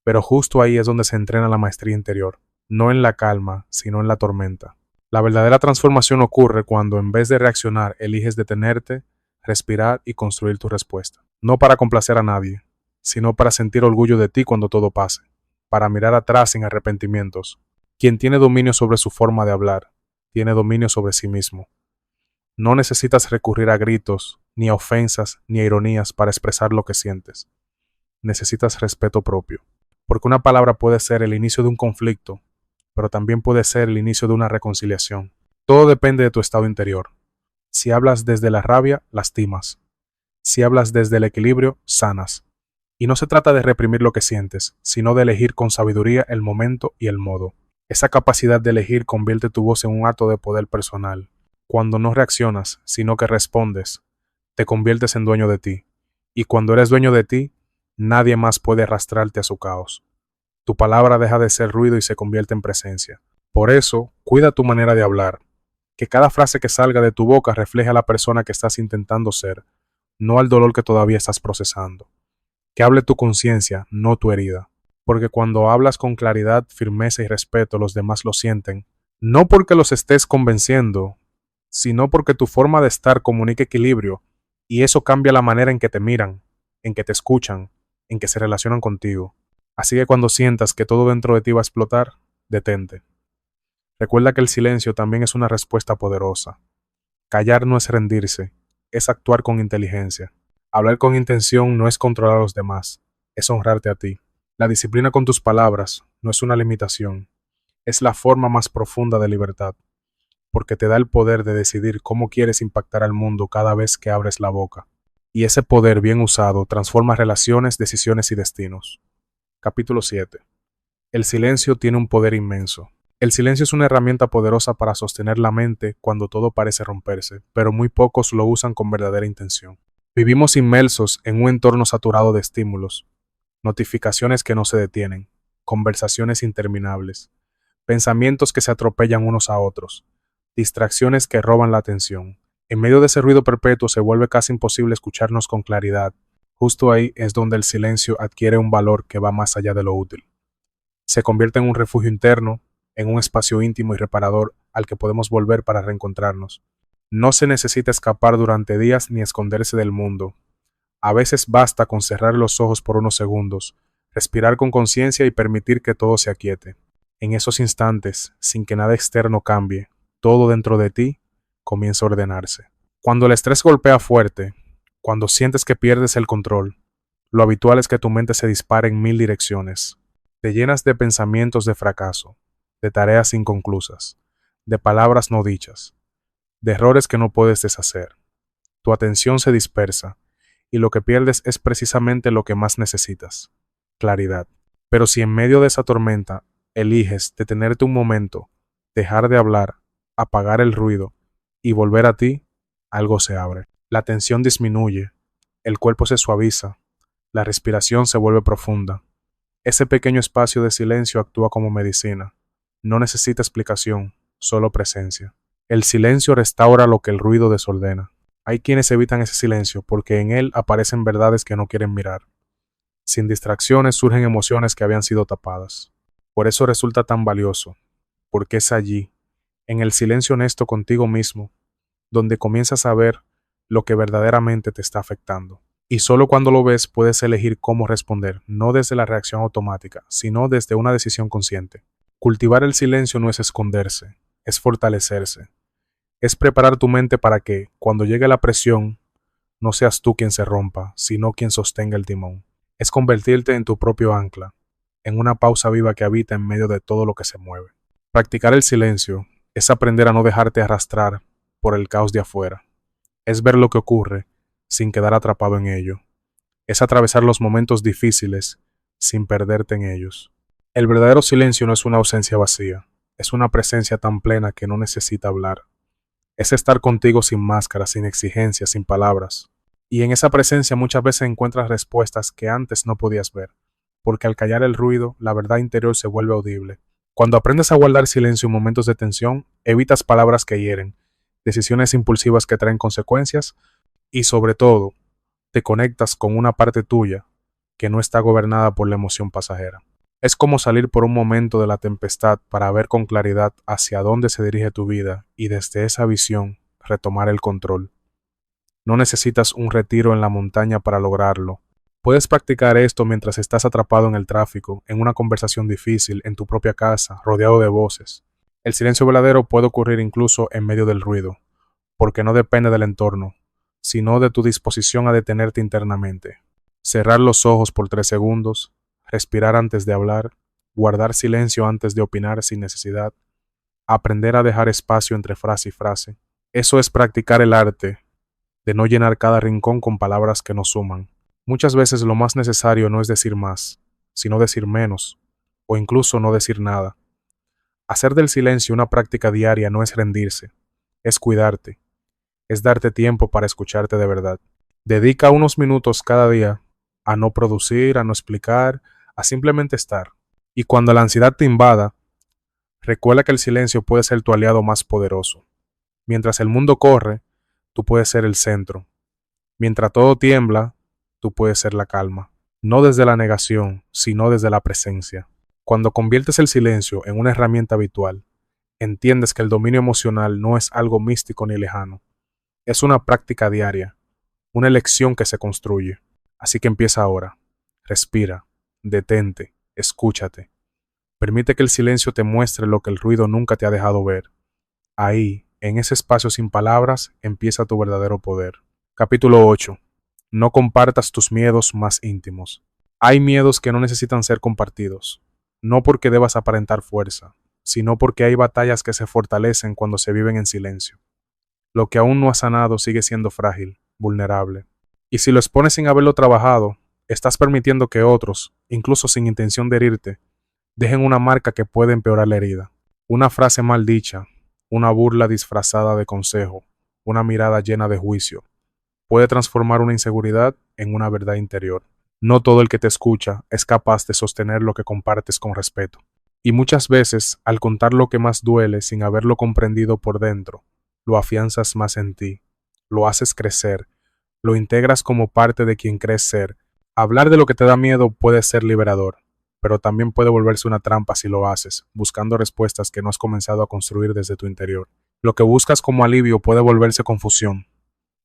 Pero justo ahí es donde se entrena la maestría interior, no en la calma, sino en la tormenta. La verdadera transformación ocurre cuando en vez de reaccionar eliges detenerte, respirar y construir tu respuesta. No para complacer a nadie, sino para sentir orgullo de ti cuando todo pase, para mirar atrás sin arrepentimientos, Quien tiene dominio sobre su forma de hablar, tiene dominio sobre sí mismo. No necesitas recurrir a gritos, ni a ofensas, ni a ironías para expresar lo que sientes. Necesitas respeto propio. Porque una palabra puede ser el inicio de un conflicto, pero también puede ser el inicio de una reconciliación. Todo depende de tu estado interior. Si hablas desde la rabia, lastimas. Si hablas desde el equilibrio, sanas. Y no se trata de reprimir lo que sientes, sino de elegir con sabiduría el momento y el modo. Esa capacidad de elegir convierte tu voz en un acto de poder personal. Cuando no reaccionas, sino que respondes, te conviertes en dueño de ti. Y cuando eres dueño de ti, nadie más puede arrastrarte a su caos. Tu palabra deja de ser ruido y se convierte en presencia. Por eso, cuida tu manera de hablar. Que cada frase que salga de tu boca refleje a la persona que estás intentando ser, no al dolor que todavía estás procesando. Que hable tu conciencia, no tu herida. Porque cuando hablas con claridad, firmeza y respeto, los demás lo sienten. No porque los estés convenciendo, sino porque tu forma de estar comunica equilibrio, y eso cambia la manera en que te miran, en que te escuchan, en que se relacionan contigo. Así que cuando sientas que todo dentro de ti va a explotar, detente. Recuerda que el silencio también es una respuesta poderosa. Callar no es rendirse, es actuar con inteligencia. Hablar con intención no es controlar a los demás, es honrarte a ti. La disciplina con tus palabras no es una limitación, es la forma más profunda de libertad, porque te da el poder de decidir cómo quieres impactar al mundo cada vez que abres la boca. Y ese poder bien usado transforma relaciones, decisiones y destinos. Capítulo 7. El silencio tiene un poder inmenso. El silencio es una herramienta poderosa para sostener la mente cuando todo parece romperse, pero muy pocos lo usan con verdadera intención. Vivimos inmersos en un entorno saturado de estímulos, notificaciones que no se detienen, conversaciones interminables, pensamientos que se atropellan unos a otros, distracciones que roban la atención. En medio de ese ruido perpetuo se vuelve casi imposible escucharnos con claridad. Justo ahí es donde el silencio adquiere un valor que va más allá de lo útil. Se convierte en un refugio interno, en un espacio íntimo y reparador al que podemos volver para reencontrarnos. No se necesita escapar durante días ni esconderse del mundo. A veces basta con cerrar los ojos por unos segundos, respirar con conciencia y permitir que todo se aquiete. En esos instantes, sin que nada externo cambie, todo dentro de ti comienza a ordenarse. Cuando el estrés golpea fuerte, cuando sientes que pierdes el control, lo habitual es que tu mente se dispare en 1000 direcciones. Te llenas de pensamientos de fracaso, de tareas inconclusas, de palabras no dichas, de errores que no puedes deshacer. Tu atención se dispersa y lo que pierdes es precisamente lo que más necesitas: claridad. Pero si en medio de esa tormenta eliges detenerte un momento, dejar de hablar, apagar el ruido y volver a ti, algo se abre. La tensión disminuye, el cuerpo se suaviza, la respiración se vuelve profunda. Ese pequeño espacio de silencio actúa como medicina. No necesita explicación, solo presencia. El silencio restaura lo que el ruido desordena. Hay quienes evitan ese silencio porque en él aparecen verdades que no quieren mirar. Sin distracciones surgen emociones que habían sido tapadas. Por eso resulta tan valioso, porque es allí, en el silencio honesto contigo mismo, donde comienzas a ver lo que verdaderamente te está afectando. Y solo cuando lo ves puedes elegir cómo responder, no desde la reacción automática, sino desde una decisión consciente. Cultivar el silencio no es esconderse, es fortalecerse. Es preparar tu mente para que, cuando llegue la presión, no seas tú quien se rompa, sino quien sostenga el timón. Es convertirte en tu propio ancla, en una pausa viva que habita en medio de todo lo que se mueve. Practicar el silencio es aprender a no dejarte arrastrar por el caos de afuera. Es ver lo que ocurre sin quedar atrapado en ello. Es atravesar los momentos difíciles sin perderte en ellos. El verdadero silencio no es una ausencia vacía, es una presencia tan plena que no necesita hablar. Es estar contigo sin máscaras, sin exigencias, sin palabras. Y en esa presencia muchas veces encuentras respuestas que antes no podías ver, porque al callar el ruido, la verdad interior se vuelve audible. Cuando aprendes a guardar silencio en momentos de tensión, evitas palabras que hieren, decisiones impulsivas que traen consecuencias, y sobre todo, te conectas con una parte tuya que no está gobernada por la emoción pasajera. Es como salir por un momento de la tempestad para ver con claridad hacia dónde se dirige tu vida y desde esa visión retomar el control. No necesitas un retiro en la montaña para lograrlo, Puedes practicar esto mientras estás atrapado en el tráfico, en una conversación difícil, en tu propia casa, rodeado de voces. El silencio verdadero puede ocurrir incluso en medio del ruido, porque no depende del entorno, sino de tu disposición a detenerte internamente. Cerrar los ojos por 3 segundos, respirar antes de hablar, guardar silencio antes de opinar sin necesidad, aprender a dejar espacio entre frase y frase. Eso es practicar el arte de no llenar cada rincón con palabras que no suman. Muchas veces lo más necesario no es decir más, sino decir menos, o incluso no decir nada. Hacer del silencio una práctica diaria no es rendirse, es cuidarte, es darte tiempo para escucharte de verdad. Dedica unos minutos cada día a no producir, a no explicar, a simplemente estar. Y cuando la ansiedad te invada, recuerda que el silencio puede ser tu aliado más poderoso. Mientras el mundo corre, tú puedes ser el centro. Mientras todo tiembla, tú puedes ser la calma. No desde la negación, sino desde la presencia. Cuando conviertes el silencio en una herramienta habitual, entiendes que el dominio emocional no es algo místico ni lejano. Es una práctica diaria, una elección que se construye. Así que empieza ahora. Respira, detente, escúchate. Permite que el silencio te muestre lo que el ruido nunca te ha dejado ver. Ahí, en ese espacio sin palabras, empieza tu verdadero poder. Capítulo 8. No compartas tus miedos más íntimos. Hay miedos que no necesitan ser compartidos, no porque debas aparentar fuerza, sino porque hay batallas que se fortalecen cuando se viven en silencio. Lo que aún no ha sanado sigue siendo frágil, vulnerable. Y si lo expones sin haberlo trabajado, estás permitiendo que otros, incluso sin intención de herirte, dejen una marca que puede empeorar la herida. Una frase mal dicha, una burla disfrazada de consejo, una mirada llena de juicio, puede transformar una inseguridad en una verdad interior. No todo el que te escucha es capaz de sostener lo que compartes con respeto. Y muchas veces, al contar lo que más duele sin haberlo comprendido por dentro, lo afianzas más en ti, lo haces crecer, lo integras como parte de quien crees ser. Hablar de lo que te da miedo puede ser liberador, pero también puede volverse una trampa si lo haces, buscando respuestas que no has comenzado a construir desde tu interior. Lo que buscas como alivio puede volverse confusión.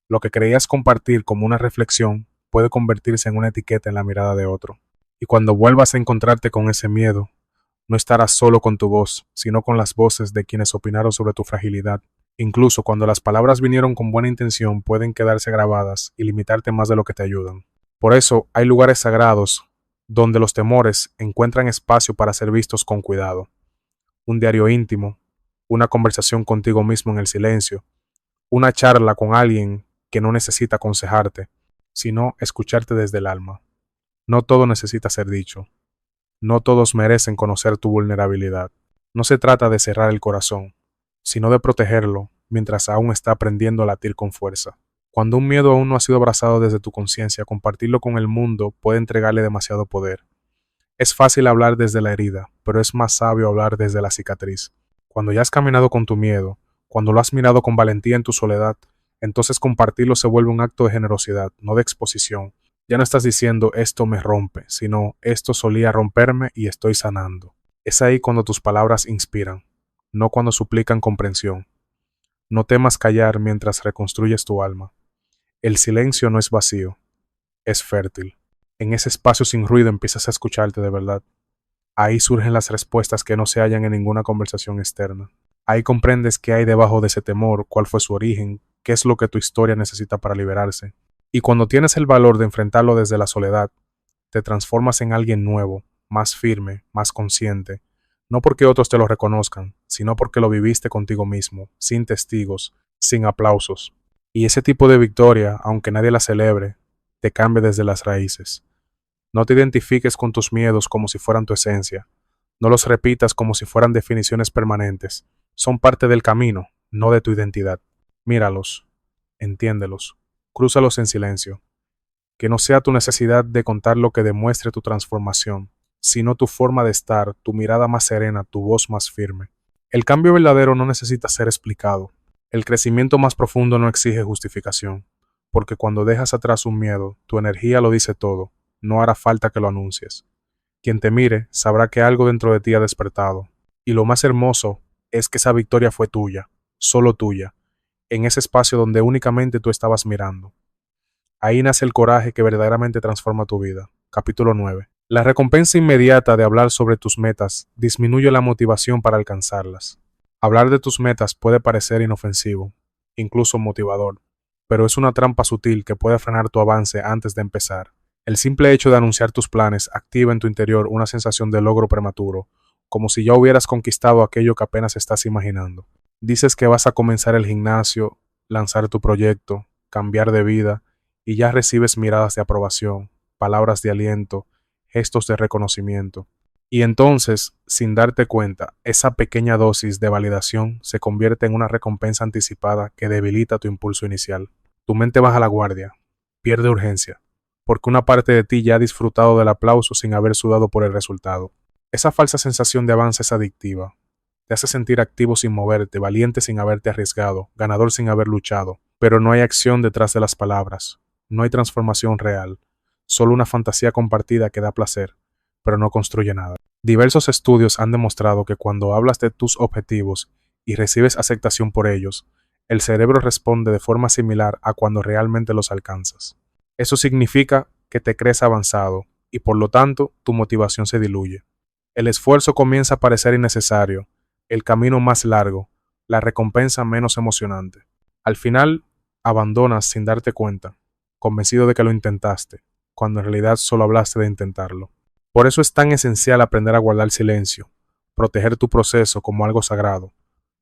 Lo que creías compartir como una reflexión puede convertirse en una etiqueta en la mirada de otro. Y cuando vuelvas a encontrarte con ese miedo, no estarás solo con tu voz, sino con las voces de quienes opinaron sobre tu fragilidad. Incluso cuando las palabras vinieron con buena intención, pueden quedarse grabadas y limitarte más de lo que te ayudan. Por eso hay lugares sagrados donde los temores encuentran espacio para ser vistos con cuidado. Un diario íntimo, una conversación contigo mismo en el silencio, una charla con alguien que no necesita aconsejarte, sino escucharte desde el alma. No todo necesita ser dicho. No todos merecen conocer tu vulnerabilidad. No se trata de cerrar el corazón, sino de protegerlo mientras aún está aprendiendo a latir con fuerza. Cuando un miedo aún no ha sido abrazado desde tu conciencia, compartirlo con el mundo puede entregarle demasiado poder. Es fácil hablar desde la herida, pero es más sabio hablar desde la cicatriz. Cuando ya has caminado con tu miedo, cuando lo has mirado con valentía en tu soledad, entonces compartirlo se vuelve un acto de generosidad, no de exposición. Ya no estás diciendo esto me rompe, sino esto solía romperme y estoy sanando. Es ahí cuando tus palabras inspiran, no cuando suplican comprensión. No temas callar mientras reconstruyes tu alma. El silencio no es vacío, es fértil. En ese espacio sin ruido empiezas a escucharte de verdad. Ahí surgen las respuestas que no se hallan en ninguna conversación externa. Ahí comprendes qué hay debajo de ese temor, cuál fue su origen, qué es lo que tu historia necesita para liberarse. Y cuando tienes el valor de enfrentarlo desde la soledad, te transformas en alguien nuevo, más firme, más consciente, no porque otros te lo reconozcan, sino porque lo viviste contigo mismo, sin testigos, sin aplausos. Y ese tipo de victoria, aunque nadie la celebre, te cambia desde las raíces. No te identifiques con tus miedos como si fueran tu esencia. No los repitas como si fueran definiciones permanentes. Son parte del camino, no de tu identidad. Míralos, entiéndelos, crúzalos en silencio. Que no sea tu necesidad de contar lo que demuestre tu transformación, sino tu forma de estar, tu mirada más serena, tu voz más firme. El cambio verdadero no necesita ser explicado. El crecimiento más profundo no exige justificación, porque cuando dejas atrás un miedo, tu energía lo dice todo, no hará falta que lo anuncies. Quien te mire sabrá que algo dentro de ti ha despertado, y lo más hermoso es que esa victoria fue tuya, solo tuya, en ese espacio donde únicamente tú estabas mirando. Ahí nace el coraje que verdaderamente transforma tu vida. Capítulo 9. La recompensa inmediata de hablar sobre tus metas disminuye la motivación para alcanzarlas. Hablar de tus metas puede parecer inofensivo, incluso motivador, pero es una trampa sutil que puede frenar tu avance antes de empezar. El simple hecho de anunciar tus planes activa en tu interior una sensación de logro prematuro, como si ya hubieras conquistado aquello que apenas estás imaginando. Dices que vas a comenzar el gimnasio, lanzar tu proyecto, cambiar de vida, y ya recibes miradas de aprobación, palabras de aliento, gestos de reconocimiento. Y entonces, sin darte cuenta, esa pequeña dosis de validación se convierte en una recompensa anticipada que debilita tu impulso inicial. Tu mente baja la guardia, pierde urgencia, porque una parte de ti ya ha disfrutado del aplauso sin haber sudado por el resultado. Esa falsa sensación de avance es adictiva. Te hace sentir activo sin moverte, valiente sin haberte arriesgado, ganador sin haber luchado. Pero no hay acción detrás de las palabras. No hay transformación real. Solo una fantasía compartida que da placer, pero no construye nada. Diversos estudios han demostrado que cuando hablas de tus objetivos y recibes aceptación por ellos, el cerebro responde de forma similar a cuando realmente los alcanzas. Eso significa que te crees avanzado y por lo tanto tu motivación se diluye. El esfuerzo comienza a parecer innecesario, el camino más largo, la recompensa menos emocionante. Al final, abandonas sin darte cuenta, convencido de que lo intentaste, cuando en realidad solo hablaste de intentarlo. Por eso es tan esencial aprender a guardar silencio, proteger tu proceso como algo sagrado,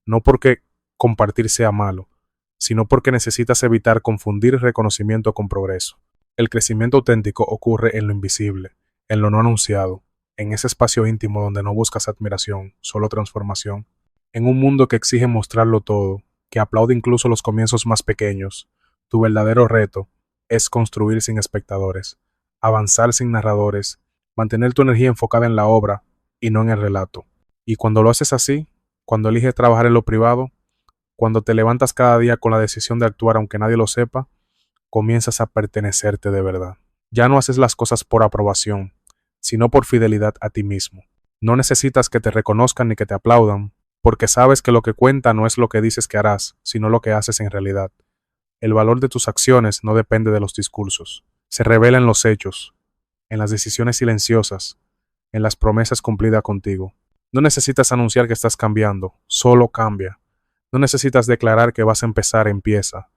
no porque compartir sea malo, sino porque necesitas evitar confundir reconocimiento con progreso. El crecimiento auténtico ocurre en lo invisible, en lo no anunciado, en ese espacio íntimo donde no buscas admiración, solo transformación. En un mundo que exige mostrarlo todo, que aplaude incluso los comienzos más pequeños, tu verdadero reto es construir sin espectadores, avanzar sin narradores, mantener tu energía enfocada en la obra y no en el relato. Y cuando lo haces así, cuando eliges trabajar en lo privado, cuando te levantas cada día con la decisión de actuar aunque nadie lo sepa, comienzas a pertenecerte de verdad. Ya no haces las cosas por aprobación, sino por fidelidad a ti mismo. No necesitas que te reconozcan ni que te aplaudan, porque sabes que lo que cuenta no es lo que dices que harás, sino lo que haces en realidad. El valor de tus acciones no depende de los discursos, se revela en los hechos, en las decisiones silenciosas, en las promesas cumplidas contigo. No necesitas anunciar que estás cambiando, solo cambia. No necesitas declarar que vas a empezar, empieza.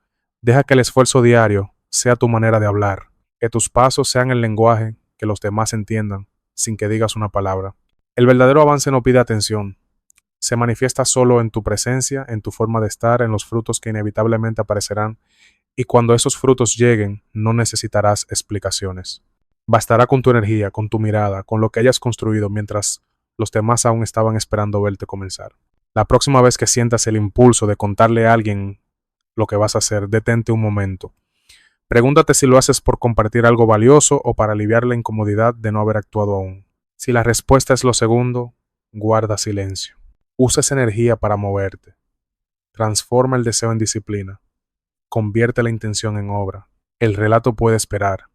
Deja que el esfuerzo diario sea tu manera de hablar, que tus pasos sean el lenguaje que los demás entiendan, sin que digas una palabra. El verdadero avance no pide atención. Se manifiesta solo en tu presencia, en tu forma de estar, en los frutos que inevitablemente aparecerán, y cuando esos frutos lleguen, no necesitarás explicaciones. Bastará con tu energía, con tu mirada, con lo que hayas construido mientras los demás aún estaban esperando verte comenzar. La próxima vez que sientas el impulso de contarle a alguien lo que vas a hacer, detente un momento. Pregúntate si lo haces por compartir algo valioso o para aliviar la incomodidad de no haber actuado aún. Si la respuesta es lo segundo, guarda silencio. Usa esa energía para moverte. Transforma el deseo en disciplina. Convierte la intención en obra. El relato puede esperar,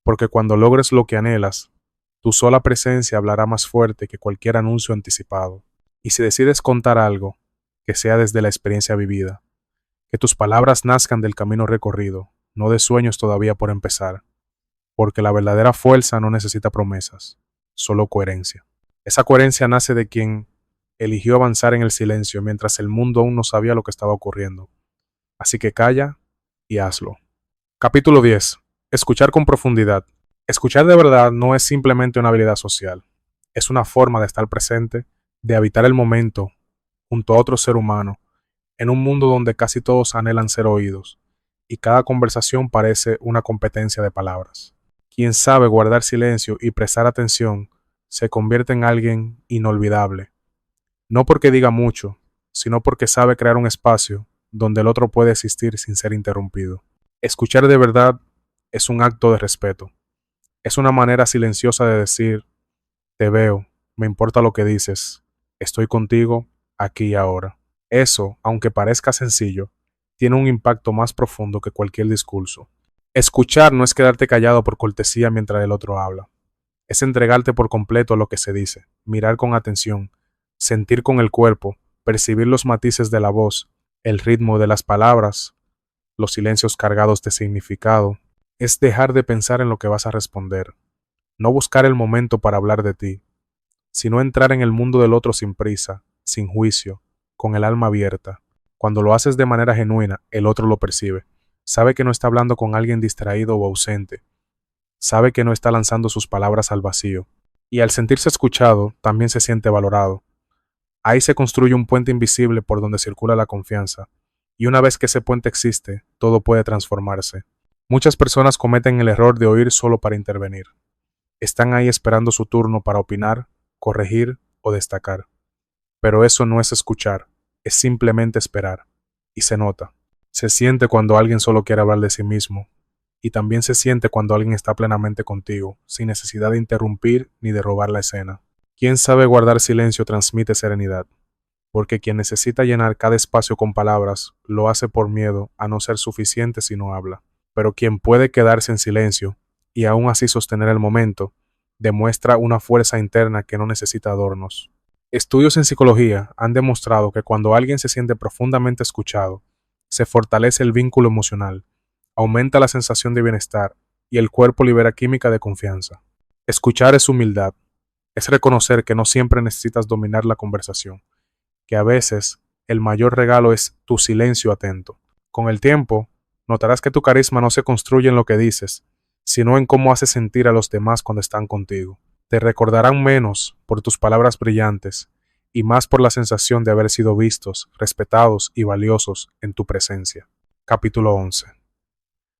porque cuando logres lo que anhelas, tu sola presencia hablará más fuerte que cualquier anuncio anticipado. Y si decides contar algo, que sea desde la experiencia vivida, que tus palabras nazcan del camino recorrido, no de sueños todavía por empezar, porque la verdadera fuerza no necesita promesas, solo coherencia. Esa coherencia nace de quien eligió avanzar en el silencio mientras el mundo aún no sabía lo que estaba ocurriendo. Así que calla y hazlo. Capítulo 10. Escuchar con profundidad. Escuchar de verdad no es simplemente una habilidad social, es una forma de estar presente, de habitar el momento junto a otro ser humano, en un mundo donde casi todos anhelan ser oídos, y cada conversación parece una competencia de palabras. Quien sabe guardar silencio y prestar atención se convierte en alguien inolvidable, no porque diga mucho, sino porque sabe crear un espacio donde el otro puede existir sin ser interrumpido. Escuchar de verdad es un acto de respeto. Es una manera silenciosa de decir, te veo, me importa lo que dices, estoy contigo, aquí y ahora. Eso, aunque parezca sencillo, tiene un impacto más profundo que cualquier discurso. Escuchar no es quedarte callado por cortesía mientras el otro habla. Es entregarte por completo a lo que se dice, mirar con atención, sentir con el cuerpo, percibir los matices de la voz, el ritmo de las palabras, los silencios cargados de significado. es dejar de pensar en lo que vas a responder, no buscar el momento para hablar de ti, sino entrar en el mundo del otro sin prisa, sin juicio, con el alma abierta. Cuando lo haces de manera genuina, el otro lo percibe. Sabe que no está hablando con alguien distraído o ausente. Sabe que no está lanzando sus palabras al vacío. Y al sentirse escuchado, también se siente valorado. Ahí se construye un puente invisible por donde circula la confianza. Y una vez que ese puente existe, todo puede transformarse. Muchas personas cometen el error de oír solo para intervenir. Están ahí esperando su turno para opinar, corregir o destacar. Pero eso no es escuchar, es simplemente esperar. Y se nota. Se siente cuando alguien solo quiere hablar de sí mismo. Y también se siente cuando alguien está plenamente contigo, sin necesidad de interrumpir ni de robar la escena. Quien sabe guardar silencio transmite serenidad, porque quien necesita llenar cada espacio con palabras lo hace por miedo a no ser suficiente si no habla. Pero quien puede quedarse en silencio y aún así sostener el momento, demuestra una fuerza interna que no necesita adornos. Estudios en psicología han demostrado que cuando alguien se siente profundamente escuchado, se fortalece el vínculo emocional, aumenta la sensación de bienestar y el cuerpo libera química de confianza. Escuchar es humildad, es reconocer que no siempre necesitas dominar la conversación, que a veces el mayor regalo es tu silencio atento. Con el tiempo, notarás que tu carisma no se construye en lo que dices, sino en cómo haces sentir a los demás cuando están contigo. Te recordarán menos por tus palabras brillantes y más por la sensación de haber sido vistos, respetados y valiosos en tu presencia. Capítulo 11.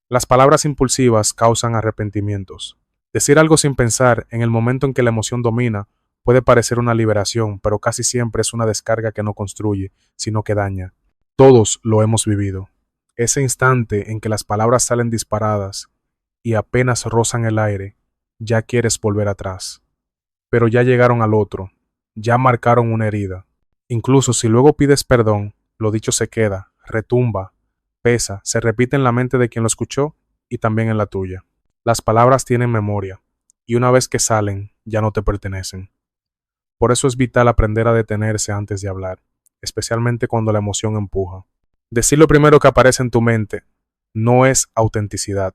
Las palabras impulsivas causan arrepentimientos. Decir algo sin pensar en el momento en que la emoción domina puede parecer una liberación, pero casi siempre es una descarga que no construye, sino que daña. Todos lo hemos vivido. Ese instante en que las palabras salen disparadas y apenas rozan el aire, ya quieres volver atrás. Pero ya llegaron al otro, ya marcaron una herida. Incluso si luego pides perdón, lo dicho se queda, retumba, pesa, se repite en la mente de quien lo escuchó y también en la tuya. Las palabras tienen memoria, y una vez que salen, ya no te pertenecen. Por eso es vital aprender a detenerse antes de hablar, especialmente cuando la emoción empuja. Decir lo primero que aparece en tu mente no es autenticidad,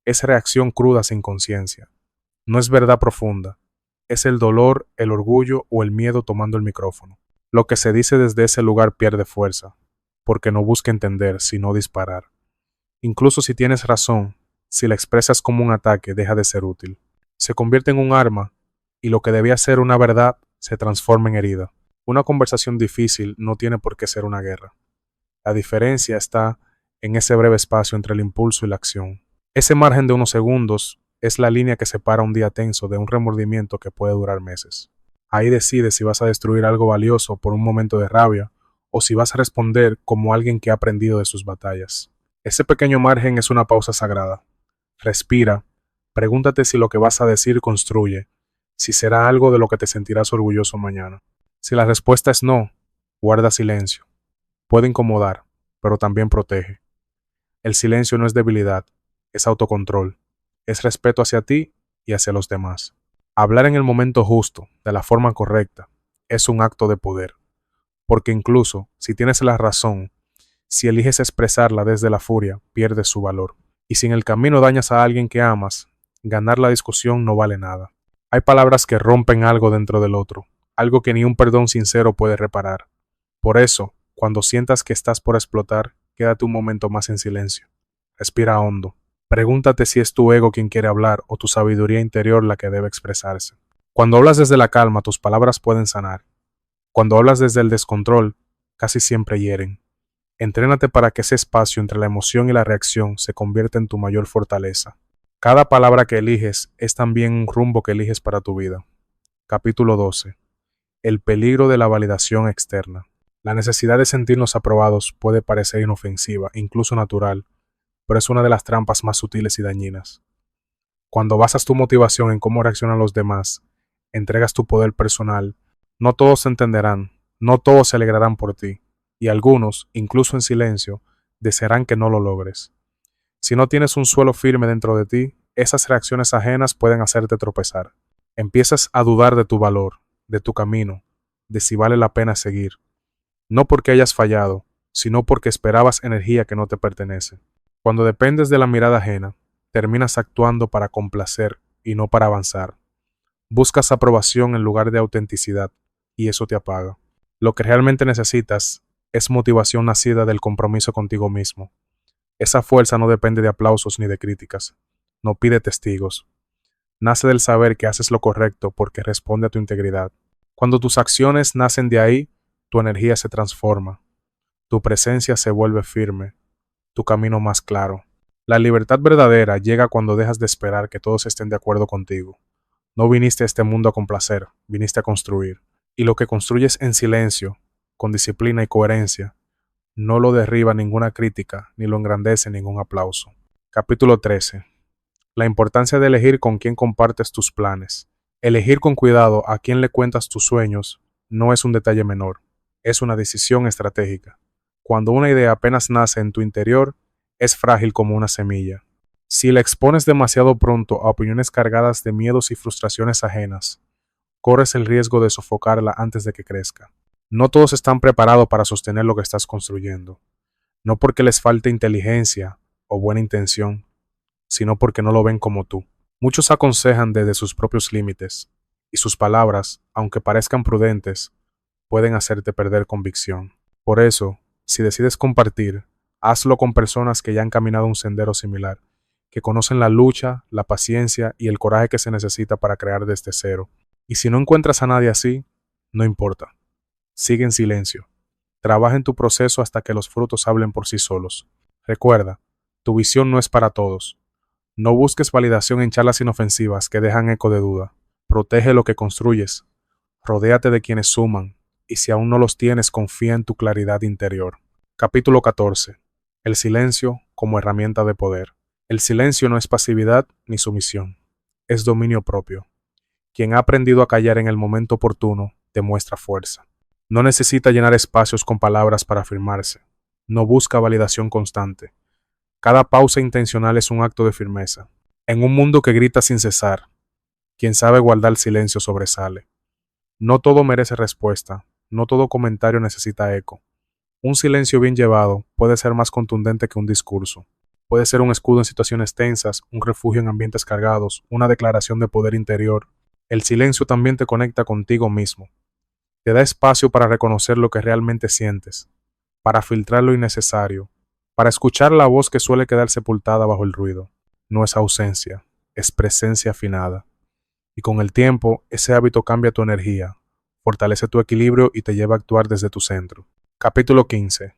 es reacción cruda sin conciencia. No es verdad profunda, es el dolor, el orgullo o el miedo tomando el micrófono. Lo que se dice desde ese lugar pierde fuerza, porque no busca entender, sino disparar. Incluso si tienes razón, si la expresas como un ataque, deja de ser útil. Se convierte en un arma, y lo que debía ser una verdad se transforma en herida. Una conversación difícil no tiene por qué ser una guerra. La diferencia está en ese breve espacio entre el impulso y la acción. Ese margen de unos segundos es la línea que separa un día tenso de un remordimiento que puede durar meses. Ahí decides si vas a destruir algo valioso por un momento de rabia o si vas a responder como alguien que ha aprendido de sus batallas. Ese pequeño margen es una pausa sagrada. Respira, pregúntate si lo que vas a decir construye, si será algo de lo que te sentirás orgulloso mañana. Si la respuesta es no, guarda silencio. Puede incomodar, pero también protege. El silencio no es debilidad, es autocontrol, es respeto hacia ti y hacia los demás. Hablar en el momento justo, de la forma correcta, es un acto de poder, porque incluso si tienes la razón, si eliges expresarla desde la furia, pierdes su valor. Y si en el camino dañas a alguien que amas, ganar la discusión no vale nada. Hay palabras que rompen algo dentro del otro, algo que ni un perdón sincero puede reparar. Por eso, cuando sientas que estás por explotar, quédate un momento más en silencio. Respira hondo. Pregúntate si es tu ego quien quiere hablar o tu sabiduría interior la que debe expresarse. Cuando hablas desde la calma, tus palabras pueden sanar. Cuando hablas desde el descontrol, casi siempre hieren. Entrénate para que ese espacio entre la emoción y la reacción se convierta en tu mayor fortaleza. Cada palabra que eliges es también un rumbo que eliges para tu vida. Capítulo 12. El peligro de la validación externa. La necesidad de sentirnos aprobados puede parecer inofensiva, incluso natural, pero es una de las trampas más sutiles y dañinas. Cuando basas tu motivación en cómo reaccionan los demás, entregas tu poder personal, no todos se entenderán, no todos se alegrarán por ti, y algunos, incluso en silencio, desearán que no lo logres. Si no tienes un suelo firme dentro de ti, esas reacciones ajenas pueden hacerte tropezar. Empiezas a dudar de tu valor, de tu camino, de si vale la pena seguir. No porque hayas fallado, sino porque esperabas energía que no te pertenece. Cuando dependes de la mirada ajena, terminas actuando para complacer y no para avanzar. Buscas aprobación en lugar de autenticidad y eso te apaga. Lo que realmente necesitas es motivación nacida del compromiso contigo mismo. Esa fuerza no depende de aplausos ni de críticas. No pide testigos. Nace del saber que haces lo correcto porque responde a tu integridad. Cuando tus acciones nacen de ahí, tu energía se transforma, tu presencia se vuelve firme, tu camino más claro. La libertad verdadera llega cuando dejas de esperar que todos estén de acuerdo contigo. No viniste a este mundo a complacer, viniste a construir. Y lo que construyes en silencio, con disciplina y coherencia, no lo derriba ninguna crítica ni lo engrandece ningún aplauso. Capítulo 13. La importancia de elegir con quién compartes tus planes. Elegir con cuidado a quién le cuentas tus sueños no es un detalle menor, es una decisión estratégica. Cuando una idea apenas nace en tu interior, es frágil como una semilla. Si la expones demasiado pronto a opiniones cargadas de miedos y frustraciones ajenas, corres el riesgo de sofocarla antes de que crezca. No todos están preparados para sostener lo que estás construyendo, no porque les falte inteligencia o buena intención, sino porque no lo ven como tú. Muchos aconsejan desde sus propios límites, y sus palabras, aunque parezcan prudentes, pueden hacerte perder convicción. Por eso, si decides compartir, hazlo con personas que ya han caminado un sendero similar, que conocen la lucha, la paciencia y el coraje que se necesita para crear desde cero. Y si no encuentras a nadie así, no importa. Sigue en silencio. Trabaja en tu proceso hasta que los frutos hablen por sí solos. Recuerda, tu visión no es para todos. No busques validación en charlas inofensivas que dejan eco de duda. Protege lo que construyes. Rodéate de quienes suman. Y si aún no los tienes, confía en tu claridad interior. Capítulo 14. El silencio como herramienta de poder. El silencio no es pasividad ni sumisión. Es dominio propio. Quien ha aprendido a callar en el momento oportuno demuestra fuerza. No necesita llenar espacios con palabras para afirmarse. No busca validación constante. Cada pausa intencional es un acto de firmeza. En un mundo que grita sin cesar, quien sabe guardar silencio sobresale. No todo merece respuesta, no todo comentario necesita eco. Un silencio bien llevado puede ser más contundente que un discurso. Puede ser un escudo en situaciones tensas, un refugio en ambientes cargados, una declaración de poder interior. El silencio también te conecta contigo mismo. Te da espacio para reconocer lo que realmente sientes, para filtrar lo innecesario, para escuchar la voz que suele quedar sepultada bajo el ruido. No es ausencia, es presencia afinada. Y con el tiempo, ese hábito cambia tu energía, fortalece tu equilibrio y te lleva a actuar desde tu centro. Capítulo 15.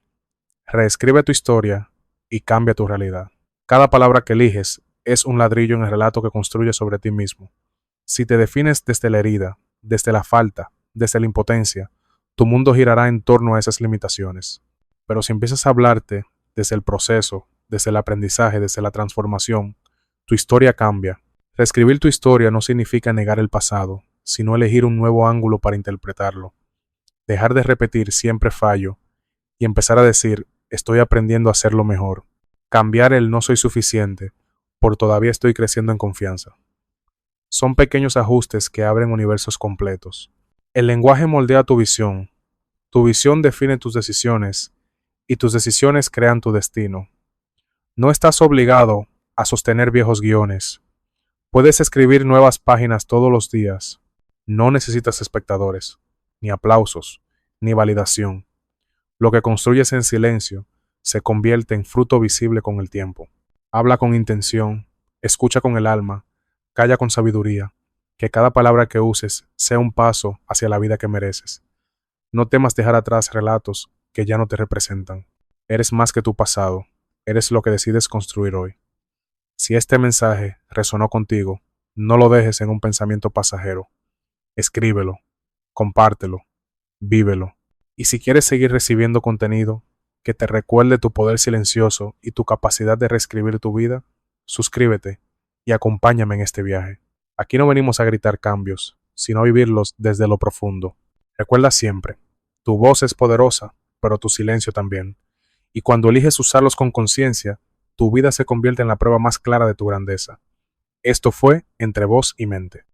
Reescribe tu historia y cambia tu realidad. Cada palabra que eliges es un ladrillo en el relato que construyes sobre ti mismo. Si te defines desde la herida, desde la falta, desde la impotencia, tu mundo girará en torno a esas limitaciones. Pero si empiezas a hablarte desde el proceso, desde el aprendizaje, desde la transformación, tu historia cambia. Reescribir tu historia no significa negar el pasado, sino elegir un nuevo ángulo para interpretarlo. Dejar de repetir siempre fallo y empezar a decir estoy aprendiendo a hacerlo mejor. Cambiar el no soy suficiente por todavía estoy creciendo en confianza. Son pequeños ajustes que abren universos completos. El lenguaje moldea tu visión define tus decisiones y tus decisiones crean tu destino. No estás obligado a sostener viejos guiones. Puedes escribir nuevas páginas todos los días. No necesitas espectadores, ni aplausos, ni validación. Lo que construyes en silencio se convierte en fruto visible con el tiempo. Habla con intención, escucha con el alma, calla con sabiduría. Que cada palabra que uses sea un paso hacia la vida que mereces. No temas dejar atrás relatos que ya no te representan. Eres más que tu pasado, eres lo que decides construir hoy. Si este mensaje resonó contigo, no lo dejes en un pensamiento pasajero. Escríbelo, compártelo, vívelo. Y si quieres seguir recibiendo contenido que te recuerde tu poder silencioso y tu capacidad de reescribir tu vida, suscríbete y acompáñame en este viaje. Aquí no venimos a gritar cambios, sino a vivirlos desde lo profundo. Recuerda siempre, tu voz es poderosa, pero tu silencio también. Y cuando eliges usarlos con conciencia, tu vida se convierte en la prueba más clara de tu grandeza. Esto fue Entre Voz y Mente.